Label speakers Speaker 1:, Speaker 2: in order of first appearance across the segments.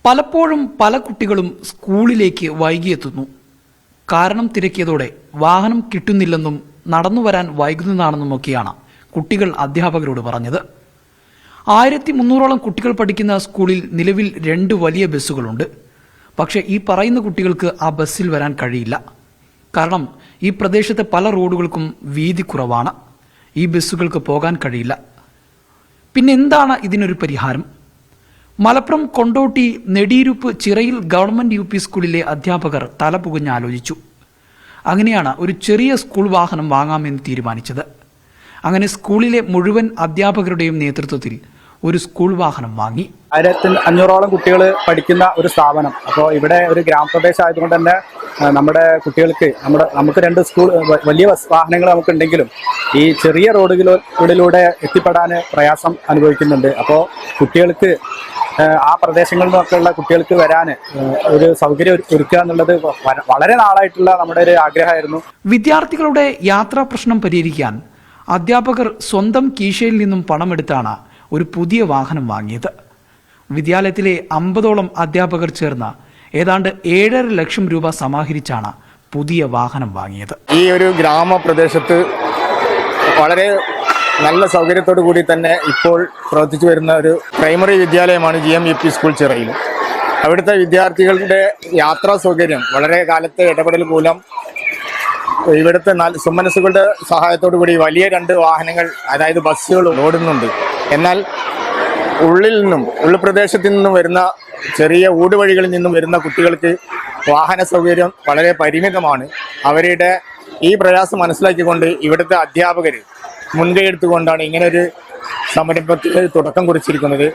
Speaker 1: പലപ്പോഴും പല കുട്ടികളും സ്കൂളിലേക്ക് വൈകിയെത്തുന്നു. കാരണം തിരക്കിയതോടെ വാഹനം കിട്ടുന്നില്ലെന്നും നടന്നു വരാൻ വൈകുന്നതാണെന്നുമൊക്കെയാണ് കുട്ടികൾ അധ്യാപകരോട് പറഞ്ഞത്. 1300ഓളം കുട്ടികൾ പഠിക്കുന്ന സ്കൂളിൽ നിലവിൽ 2 വലിയ ബസ്സുകളുണ്ട്. പക്ഷേ ഈ പറയുന്ന കുട്ടികൾക്ക് ആ ബസ്സിൽ വരാൻ കഴിയില്ല. കാരണം ഈ പ്രദേശത്തെ പല റോഡുകൾക്കും വീതി കുറവാണ്. ഈ ബസ്സുകൾക്ക് പോകാൻ കഴിയില്ല. പിന്നെ എന്താണ് ഇതിനൊരു പരിഹാരം? മലപ്പുറം കൊണ്ടോട്ടി നെടിയിരുപ്പ് ചിറയിൽ ഗവൺമെന്റ് UP സ്കൂളിലെ അധ്യാപകർ തലപുകഞ്ഞ് ആലോചിച്ചു. അങ്ങനെയാണ് ഒരു ചെറിയ സ്കൂൾ വാഹനം വാങ്ങാമെന്ന് തീരുമാനിച്ചത്. അങ്ങനെ സ്കൂളിലെ മുഴുവൻ അധ്യാപകരുടെയും നേതൃത്വത്തിൽ ഒരു സ്കൂൾ വാഹനം വാങ്ങി.
Speaker 2: 1500ഓളം കുട്ടികൾ പഠിക്കുന്ന ഒരു സ്ഥാപനം. അപ്പോൾ ഇവിടെ ഒരു ഗ്രാമപ്രദേശം ആയതുകൊണ്ട് തന്നെ നമ്മുടെ കുട്ടികൾക്ക് നമുക്ക് 2 സ്കൂൾ വലിയ വാഹനങ്ങൾ നമുക്കുണ്ടെങ്കിലും ഈ ചെറിയ റോഡുകളിലൂടെ എത്തിപ്പെടാൻ പ്രയാസം അനുഭവിക്കുന്നുണ്ട്. അപ്പോൾ കുട്ടികൾക്ക് ആ പ്രദേശങ്ങളിൽ നിന്നൊക്കെയുള്ള കുട്ടികൾക്ക് വരാൻ ഒരു സൗകര്യം ഒരുക്കുക എന്നുള്ളത് വളരെ നാളായിട്ടുള്ള നമ്മുടെ ഒരു ആഗ്രഹമായിരുന്നു.
Speaker 1: വിദ്യാർത്ഥികളുടെ യാത്രാ പ്രശ്നം പരിഹരിക്കാൻ അധ്യാപകർ സ്വന്തം കീശയിൽ നിന്നും പണമെടുത്താണ് ഒരു പുതിയ വാഹനം വാങ്ങിയത്. വിദ്യാലയത്തിലെ 50ഓളം അധ്യാപകർ ചേർന്ന് ഏതാണ്ട് 7.5 ലക്ഷം രൂപ സമാഹരിച്ചാണ് പുതിയ വാഹനം വാങ്ങിയത്.
Speaker 3: ഈ ഒരു ഗ്രാമപ്രദേശത്ത് വളരെ നല്ല സൗകര്യത്തോടു കൂടി തന്നെ ഇപ്പോൾ പ്രവർത്തിച്ചു വരുന്ന ഒരു പ്രൈമറി വിദ്യാലയമാണ് GM UP സ്കൂൾ ചിറയിൽ. അവിടുത്തെ വിദ്യാർത്ഥികളുടെ യാത്രാ സൗകര്യം വളരെ കാലത്തെ ഇടപെടൽ മൂലം ഇവിടുത്തെ സുമനസ്സുകളുടെ സഹായത്തോടു കൂടി വലിയ 2 വാഹനങ്ങൾ, അതായത് ബസ്സുകൾ ഓടുന്നുണ്ട്. എന്നാൽ ഉൾപ്രദേശത്തു നിന്നും വരുന്ന ചെറിയ ഊടുവഴികളിൽ നിന്നും വരുന്ന കുട്ടികൾക്ക് വാഹന സൗകര്യം വളരെ പരിമിതമാണ്. അവരുടെ ഈ പ്രയാസം മനസ്സിലാക്കിക്കൊണ്ട് ഇവിടുത്തെ അധ്യാപകർ മുൻകൈ എടുത്തുകൊണ്ടാണ് ഇങ്ങനൊരു സംരംഭത്തിന് തുടക്കം കുറിച്ചിരിക്കുന്നത്.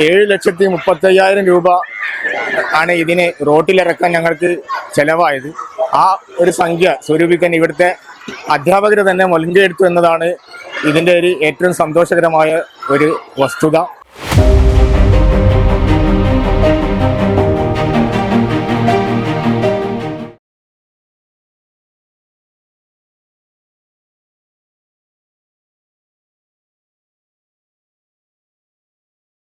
Speaker 3: 7,35,000 രൂപ ആണ് ഇതിന് റോട്ടിലിറക്കാൻ ഞങ്ങൾക്ക് ചെലവായത്. ആ ഒരു സംഖ്യ സ്വരൂപിക്കാൻ ഇവിടുത്തെ അധ്യാപകർ തന്നെ മുൻകൈ എടുത്തു എന്നതാണ് ഇതിൻ്റെ ഒരു ഏറ്റവും സന്തോഷകരമായ ഒരു വസ്തുത.